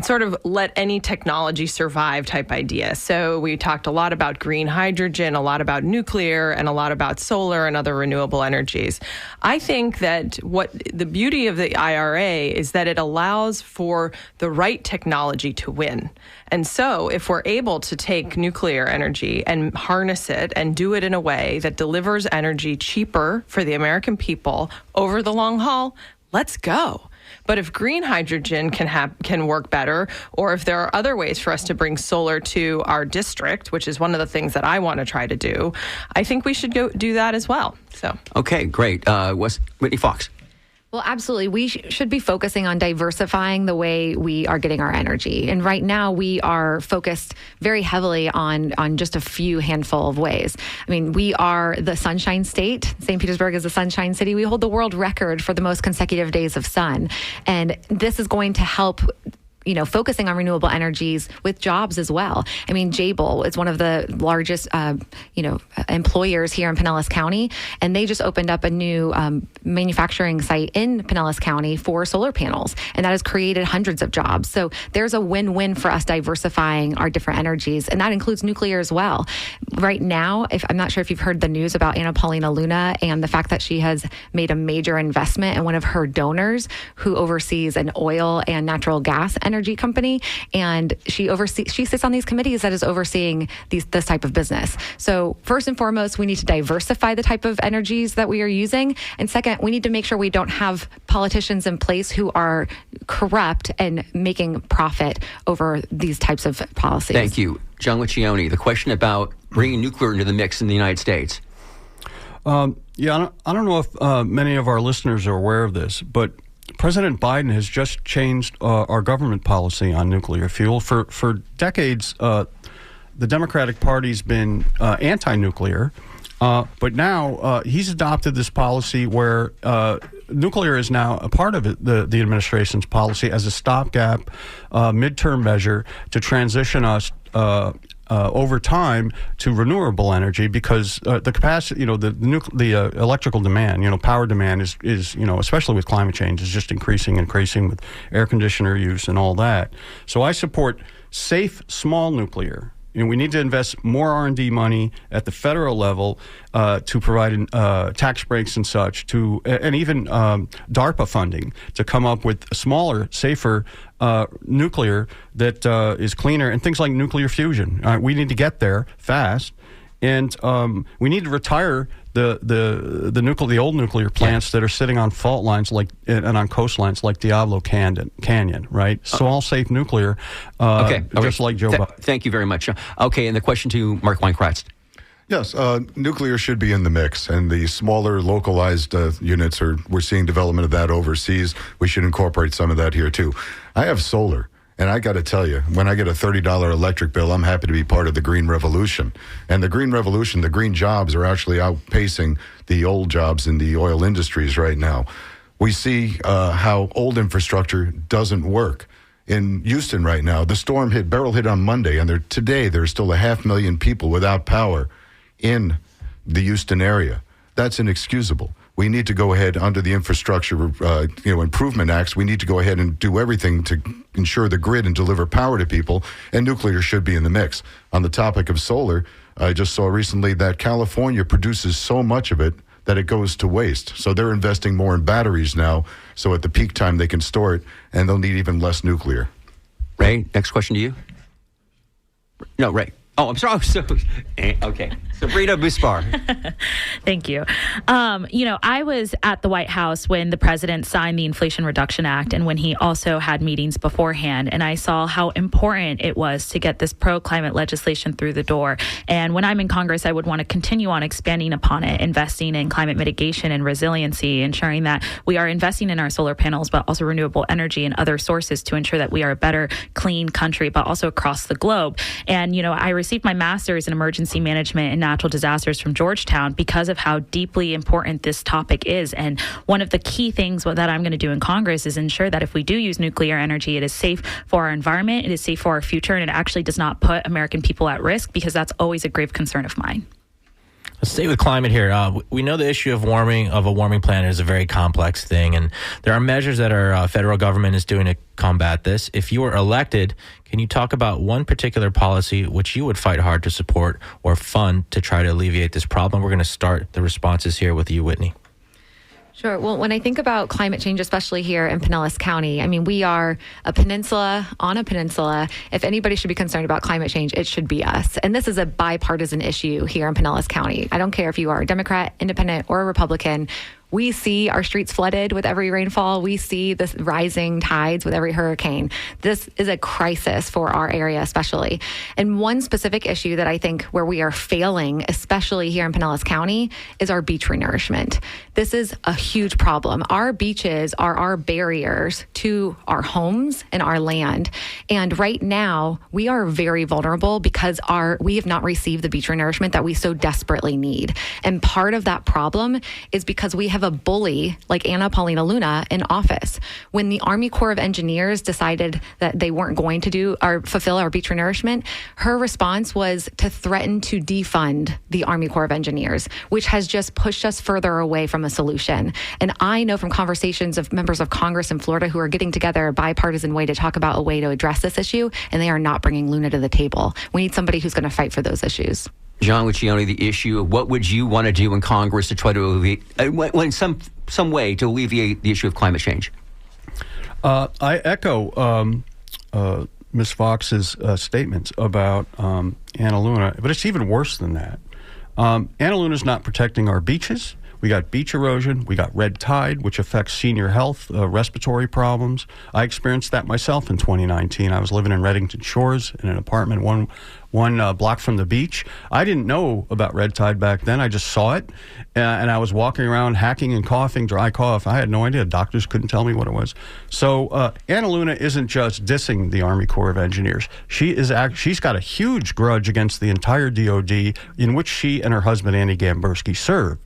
sort of let any technology survive type idea. So we talked a lot about green hydrogen, a lot about nuclear, and a lot about solar and other renewable energies. I think that what the beauty of the IRA is that it allows for the right technology to win. And so if we're able to take nuclear energy and harness it and do it in a way that delivers energy cheaper for the American people over the long haul, let's go. But if green hydrogen can work better, or if there are other ways for us to bring solar to our district, which is one of the things that I want to try to do, I think we should go do that as well. So okay, great. Whitney Fox. Well, absolutely. We should be focusing on diversifying the way we are getting our energy. And right now we are focused very heavily on just a few handful of ways. I mean, we are the Sunshine State. St. Petersburg is the Sunshine City. We hold the world record for the most consecutive days of sun. And this is going to help focusing on renewable energies with jobs as well. I mean, Jabil is one of the largest, employers here in Pinellas County, and they just opened up a new manufacturing site in Pinellas County for solar panels, and that has created hundreds of jobs. So there's a win-win for us diversifying our different energies, and that includes nuclear as well. Right now, I'm not sure if you've heard the news about Anna Paulina Luna and the fact that she has made a major investment in one of her donors who oversees an oil and natural gas energy company, and she sits on these committees that is overseeing this type of business. So first and foremost, we need to diversify the type of energies that we are using, and second, we need to make sure we don't have politicians in place who are corrupt and making profit over these types of policies. Thank you. John Liccioni, the question about bringing nuclear into the mix in the United States. I don't know if many of our listeners are aware of this, but President Biden has just changed our government policy on nuclear fuel. For decades, the Democratic Party's been anti-nuclear, but now he's adopted this policy where nuclear is now a part of it, the administration's policy as a stopgap midterm measure to transition us over time to renewable energy, because the capacity, the electrical demand, power demand is especially with climate change, is just increasing with air conditioner use and all that. So I support safe, small nuclear. We need to invest more R&D money at the federal level to provide tax breaks and such, and even DARPA funding to come up with smaller, safer nuclear that is cleaner, and things like nuclear fusion. We need to get there fast, and we need to retire the old nuclear plants that are sitting on fault lines and on coastlines like Diablo Canyon, right? So all safe nuclear, just like Joe Biden. Thank you very much. Okay, and the question to Mark Weinkratz. Yes, nuclear should be in the mix, and the smaller localized units we're seeing development of that overseas. We should incorporate some of that here too. I have solar, and I got to tell you, when I get a $30 electric bill, I'm happy to be part of the green revolution. And the green revolution, the green jobs are actually outpacing the old jobs in the oil industries right now. We see how old infrastructure doesn't work. In Houston right now, the storm Beryl hit on Monday, and today there's still 500,000 people without power in the Houston area. That's inexcusable. we need to go ahead under the Infrastructure Improvement Acts. We need to go ahead and do everything to ensure the grid and deliver power to people, and nuclear should be in the mix. On the topic of solar, I just saw recently that California produces so much of it that it goes to waste. So they're investing more in batteries now, so at the peak time they can store it, and they'll need even less nuclear. Ray, next question to you. No, Ray. Oh, I'm sorry. Okay. Sabrina Buspar. Thank you. I was at the White House when the president signed the Inflation Reduction Act and when he also had meetings beforehand. And I saw how important it was to get this pro-climate legislation through the door. And when I'm in Congress, I would want to continue on expanding upon it, investing in climate mitigation and resiliency, ensuring that we are investing in our solar panels, but also renewable energy and other sources to ensure that we are a better, clean country, but also across the globe. And, I received my master's in emergency management and natural disasters from Georgetown because of how deeply important this topic is. And one of the key things that I'm going to do in Congress is ensure that if we do use nuclear energy, it is safe for our environment, it is safe for our future, and it actually does not put American people at risk, because that's always a grave concern of mine. Let's stay with climate here. We know the issue of a warming planet is a very complex thing, and there are measures that our federal government is doing to combat this. If you were elected, can you talk about one particular policy which you would fight hard to support or fund to try to alleviate this problem? We're going to start the responses here with you, Whitney. Sure. Well, when I think about climate change, especially here in Pinellas County, we are a peninsula on a peninsula. If anybody should be concerned about climate change, it should be us. And this is a bipartisan issue here in Pinellas County. I don't care if you are a Democrat, Independent, or a Republican. We see our streets flooded with every rainfall. We see the rising tides with every hurricane. This is a crisis for our area, especially. And one specific issue that I think where we are failing, especially here in Pinellas County, is our beach renourishment. This is a huge problem. Our beaches are our barriers to our homes and our land. And right now, we are very vulnerable because we have not received the beach renourishment that we so desperately need. And part of that problem is because we have a bully like Anna Paulina Luna in office. When the Army Corps of Engineers decided that they weren't going to fulfill our beach renourishment, her response was to threaten to defund the Army Corps of Engineers, which has just pushed us further away from a solution. And I know from conversations of members of Congress in Florida who are getting together a bipartisan way to talk about a way to address this issue, and they are not bringing Luna to the table. We need somebody who's going to fight for those issues. John Lucioni, the issue of what would you want to do in Congress to try to alleviate, some way to alleviate the issue of climate change? I echo Ms. Fox's statements about Anna Luna, but it's even worse than that. Anna Luna's not protecting our beaches. We got beach erosion. We got red tide, which affects senior health, respiratory problems. I experienced that myself in 2019. I was living in Reddington Shores in an apartment one block from the beach. I didn't know about red tide back then. I just saw it, and I was walking around hacking and coughing, dry cough. I had no idea. Doctors couldn't tell me what it was. So Anna Luna isn't just dissing the Army Corps of Engineers. She's got a huge grudge against the entire DOD in which she and her husband, Andy Gamburski, served.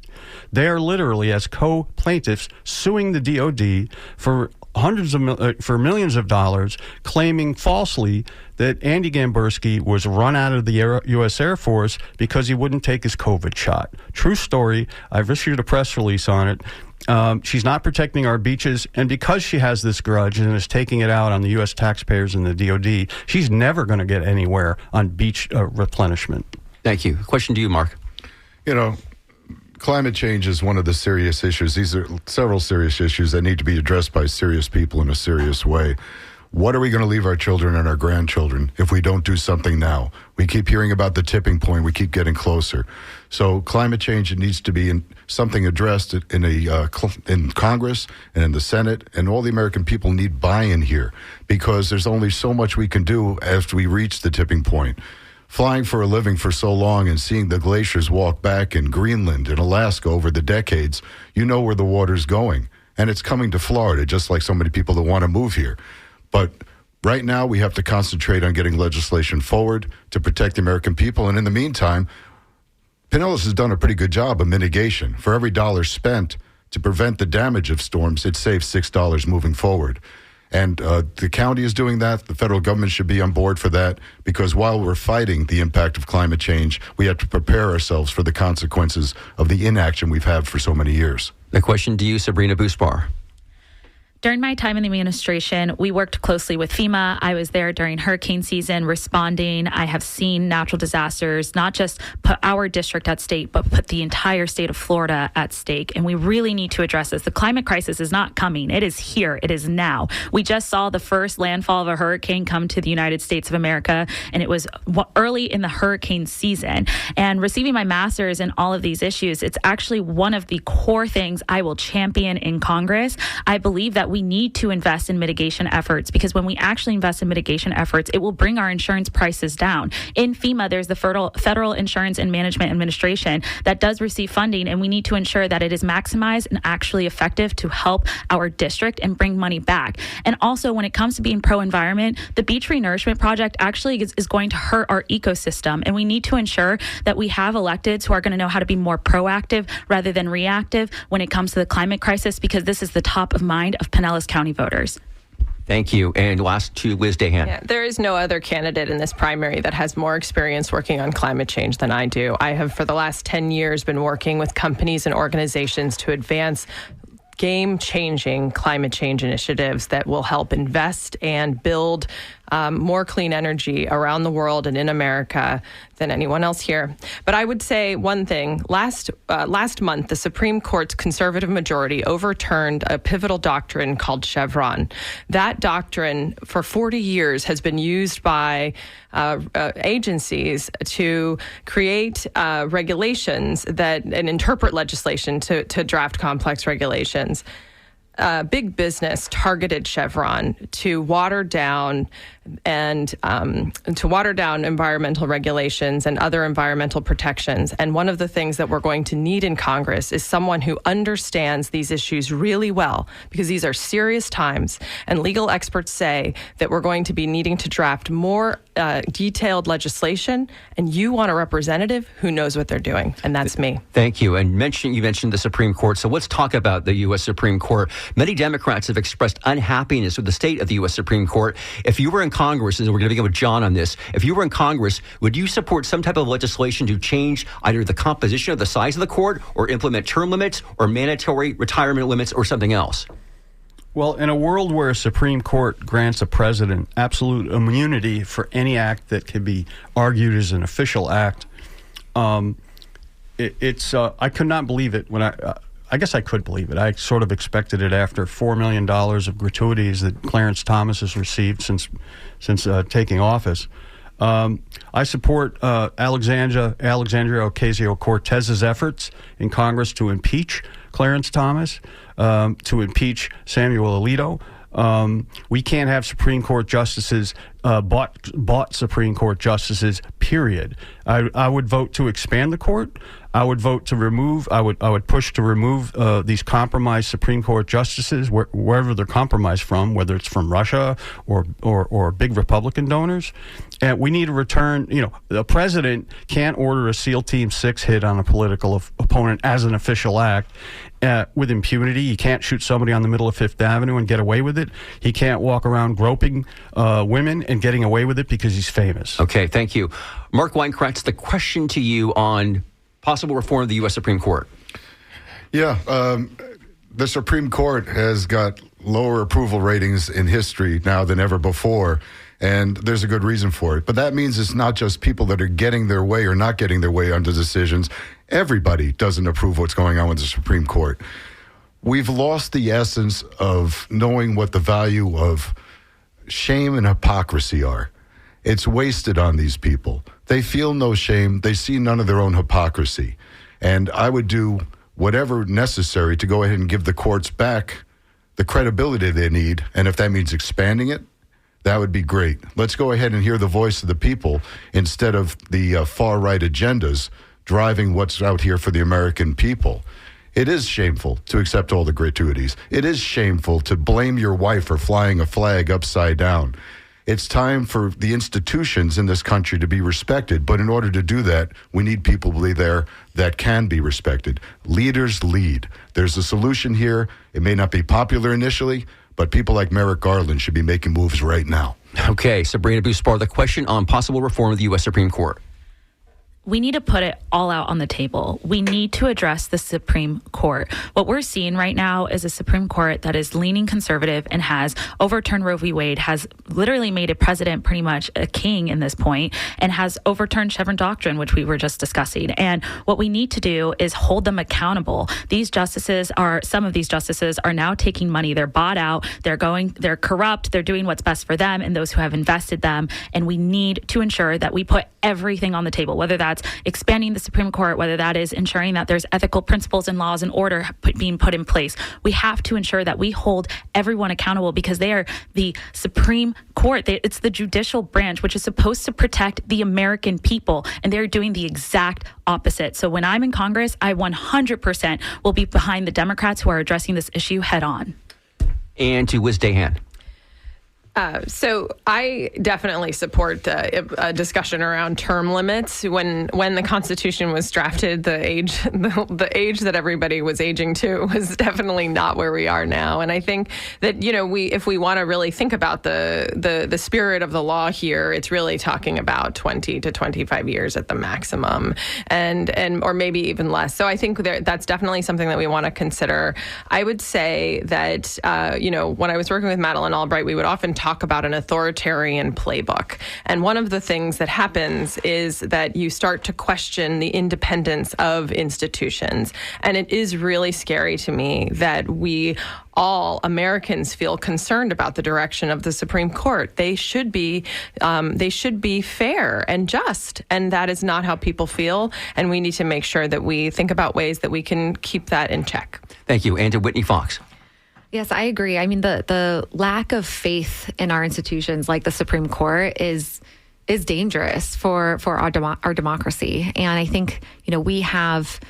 They are literally, as co-plaintiffs, suing the DOD for for millions of dollars, claiming falsely that Andy Gamburski was run out of the U.S. Air Force because he wouldn't take his COVID shot. True story. I've issued a press release on it. She's not protecting our beaches, and because she has this grudge and is taking it out on the U.S. taxpayers and the DOD, she's never going to get anywhere on beach replenishment. Thank you. Question to you, Mark. Climate change is one of the serious issues. These are several serious issues that need to be addressed by serious people in a serious way. What are we going to leave our children and our grandchildren if we don't do something now? We keep hearing about the tipping point. We keep getting closer. So climate change needs to be something addressed in Congress and in the Senate, and all the American people need buy-in here because there's only so much we can do after we reach the tipping point. Flying for a living for so long and seeing the glaciers walk back in Greenland and Alaska over the decades, you know where the water's going. And it's coming to Florida, just like so many people that want to move here. But right now, we have to concentrate on getting legislation forward to protect the American people. And in the meantime, Pinellas has done a pretty good job of mitigation. For every dollar spent to prevent the damage of storms, it saves $6 moving forward. And the county is doing that. The federal government should be on board for that because while we're fighting the impact of climate change, we have to prepare ourselves for the consequences of the inaction we've had for so many years. The question to you, Sabrina Buspar. During my time in the administration, we worked closely with FEMA. I was there during hurricane season responding. I have seen natural disasters not just put our district at stake, but put the entire state of Florida at stake. And we really need to address this. The climate crisis is not coming. It is here. It is now. We just saw the first landfall of a hurricane come to the United States of America, and it was early in the hurricane season. And receiving my master's in all of these issues, it's actually one of the core things I will champion in Congress. I believe that we need to invest in mitigation efforts, because when we actually invest in mitigation efforts, it will bring our insurance prices down. In FEMA, there's the Federal Insurance and Management Administration that does receive funding, and we need to ensure that it is maximized and actually effective to help our district and bring money back. And also, when it comes to being pro-environment, the Beach Renourishment Project actually is going to hurt our ecosystem, and we need to ensure that we have electeds who are going to know how to be more proactive rather than reactive when it comes to the climate crisis, because this is the top of mind of Pinellas County voters. Thank you. And last to Liz Dahan. Yeah, there is no other candidate in this primary that has more experience working on climate change than I do. I have, for the last 10 years, been working with companies and organizations to advance game-changing climate change initiatives that will help invest and build more clean energy around the world and in America than anyone else here. But I would say one thing. Last month, the Supreme Court's conservative majority overturned a pivotal doctrine called Chevron. That doctrine, for 40 years, has been used by agencies to create regulations and interpret legislation to draft complex regulations. Big business targeted Chevron to water down environmental regulations and other environmental protections. And one of the things that we're going to need in Congress is someone who understands these issues really well, because these are serious times. And legal experts say that we're going to be needing to draft more detailed legislation. And you want a representative who knows what they're doing. And that's me. Thank you. And you mentioned the Supreme Court. So let's talk about the U.S. Supreme Court. Many Democrats have expressed unhappiness with the state of the U.S. Supreme Court. If you were in Congress, and we're going to begin with John on this, if you were in Congress, would you support some type of legislation to change either the composition of the size of the court, or implement term limits, or mandatory retirement limits, or something else? Well, in a world where a Supreme Court grants a president absolute immunity for any act that can be argued as an official act, I could not believe it when I guess I could believe it. I sort of expected it after $4 million of gratuities that Clarence Thomas has received since taking office. I support Alexandria Ocasio-Cortez's efforts in Congress to impeach Clarence Thomas, to impeach Samuel Alito. We can't have Supreme Court justices, bought Supreme Court justices, period. I would vote to expand the court. I would vote to remove, I would push to remove these compromised Supreme Court justices, wherever they're compromised from, whether it's from Russia or big Republican donors. And we need to return, the president can't order a SEAL Team 6 hit on a political opponent as an official act with impunity. He can't shoot somebody on the middle of Fifth Avenue and get away with it. He can't walk around groping women and getting away with it because he's famous. Okay, thank you. Mark Weinkratz, the question to you on possible reform of the U.S. Supreme Court. Yeah, the Supreme Court has got lower approval ratings in history now than ever before, and there's a good reason for it. But that means it's not just people that are getting their way or not getting their way under decisions. Everybody doesn't approve what's going on with the Supreme Court. We've lost the essence of knowing what the value of shame and hypocrisy are. It's wasted on these people. They feel no shame. They see none of their own hypocrisy. And I would do whatever necessary to go ahead and give the courts back the credibility they need. And if that means expanding it, that would be great. Let's go ahead and hear the voice of the people instead of the far-right agendas driving what's out here for the American people. It is shameful to accept all the gratuities. It is shameful to blame your wife for flying a flag upside down. It's time for the institutions in this country to be respected. But in order to do that, we need people there that can be respected. Leaders lead. There's a solution here. It may not be popular initially, but people like Merrick Garland should be making moves right now. Okay, Sabrina Buspar, the question on possible reform of the U.S. Supreme Court. we need to put it all out on the table. We need to address the Supreme Court. What we're seeing right now is a Supreme Court that is leaning conservative and has overturned Roe v. Wade, has literally made a president pretty much a king in this point, and has overturned Chevron doctrine, which we were just discussing. And what we need to do is hold them accountable. Some of these justices are now taking money. They're bought out. They're corrupt. They're doing what's best for them and those who have invested them. And we need to ensure that we put everything on the table, whether that's expanding the Supreme Court, whether that is ensuring that there's ethical principles and laws and order being put in place. We have to ensure that we hold everyone accountable because they are the Supreme Court. It's the judicial branch, which is supposed to protect the American people, and they're doing the exact opposite. So when I'm in Congress, I 100% will be behind the Democrats who are addressing this issue head on. And to Liz Dahan. So I definitely support a discussion around term limits. When the Constitution was drafted, the age that everybody was aging to was definitely not where we are now. And I think that if we want to really think about the spirit of the law here, it's really talking about 20 to 25 years at the maximum, and or maybe even less. So I think that's definitely something that we want to consider. I would say that when I was working with Madeleine Albright, we would often talk about an authoritarian playbook. And one of the things that happens is that you start to question the independence of institutions. And it is really scary to me that all Americans feel concerned about the direction of the Supreme Court. They should be fair and just, and that is not how people feel. And we need to make sure that we think about ways that we can keep that in check. Thank you. And to Whitney Fox. Yes, I agree. I mean, the lack of faith in our institutions like the Supreme Court is dangerous for our democracy. And I think, we have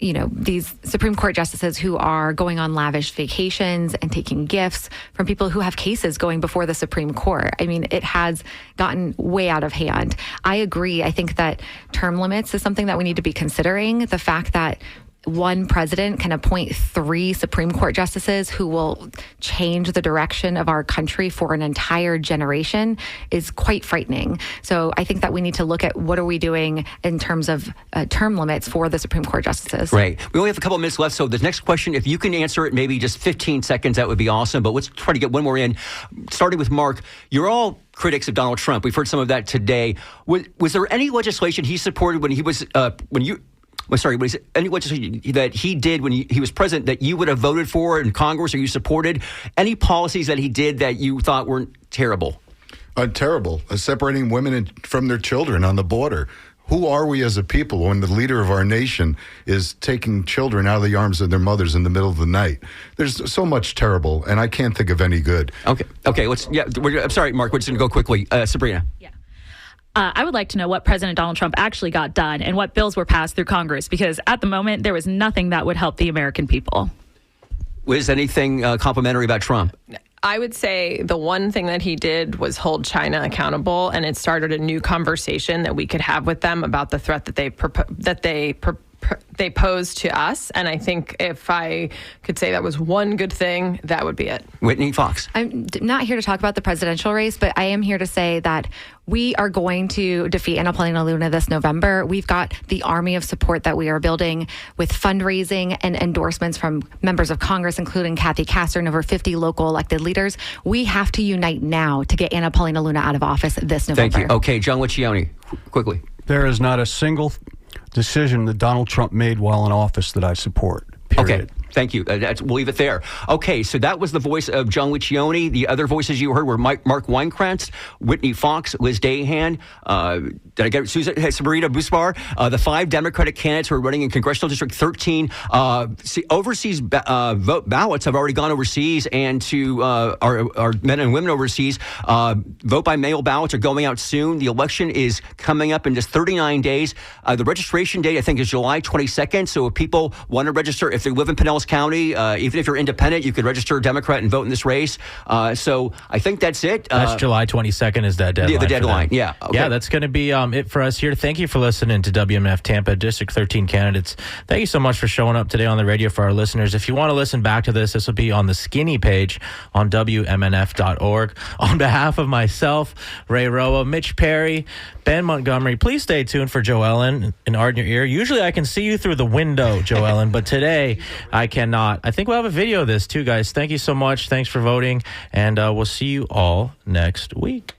these Supreme Court justices who are going on lavish vacations and taking gifts from people who have cases going before the Supreme Court. I mean, it has gotten way out of hand. I agree. I think that term limits is something that we need to be considering. The fact that one president can appoint 3 Supreme Court justices who will change the direction of our country for an entire generation is quite frightening. So I think that we need to look at what are we doing in terms of term limits for the Supreme Court justices. Right. We only have a couple of minutes left, so the next question, if you can answer it maybe just 15 seconds, that would be awesome. But let's try to get one more in. Starting with Mark, you're all critics of Donald Trump. We've heard some of that today. Was there any legislation he supported when he was was any legislation that he did when he was president that you would have voted for in Congress or you supported? Any policies that he did that you thought weren't terrible? Terrible. Separating women from their children on the border. Who are we as a people when the leader of our nation is taking children out of the arms of their mothers in the middle of the night? There's so much terrible, and I can't think of any good. Okay. I'm sorry, Mark. We're just going to go quickly. Sabrina. Yeah. I would like to know what President Donald Trump actually got done and what bills were passed through Congress, because at the moment, there was nothing that would help the American people. Was anything complimentary about Trump? I would say the one thing that he did was hold China accountable, and it started a new conversation that we could have with them about the threat that they posed to us. And I think if I could say that was one good thing, that would be it. Whitney Fox. I'm not here to talk about the presidential race, but I am here to say that we are going to defeat Anna Paulina Luna this November. We've got the army of support that we are building with fundraising and endorsements from members of Congress, including Kathy Castor and over 50 local elected leaders. We have to unite now to get Anna Paulina Luna out of office this November. Thank you. Okay, John Liccioni, quickly. There is not a single decision that Donald Trump made while in office that I support. Period. Okay. Thank you. We'll leave it there. Okay, so that was the voice of John Liccioni. The other voices you heard were Mark Weinkrantz, Whitney Fox, Liz Dahan, did I get Sabrina Busbar, the 5 Democratic candidates who are running in Congressional District 13. Overseas vote ballots have already gone overseas, and to our men and women overseas, vote by mail ballots are going out soon. The election is coming up in just 39 days. The registration date, I think, is July 22nd. So if people want to register, if they live in Pinellas Pinellas County. Even if you're independent, you could register a Democrat and vote in this race. So I think that's it. That's July 22nd is that deadline. The deadline, yeah. Okay. Yeah, that's going to be it for us here. Thank you for listening to WMNF Tampa District 13 candidates. Thank you so much for showing up today on the radio for our listeners. If you want to listen back to this will be on the Skinny page on WMNF.org. On behalf of myself, Ray Roa, Mitch Perry, Ben Montgomery, please stay tuned for Joellen and Art in Your Ear. Usually I can see you through the window, Joellen, but today I cannot. I think we'll have a video of this too, guys. Thank you so much. Thanks for voting, and we'll see you all next week.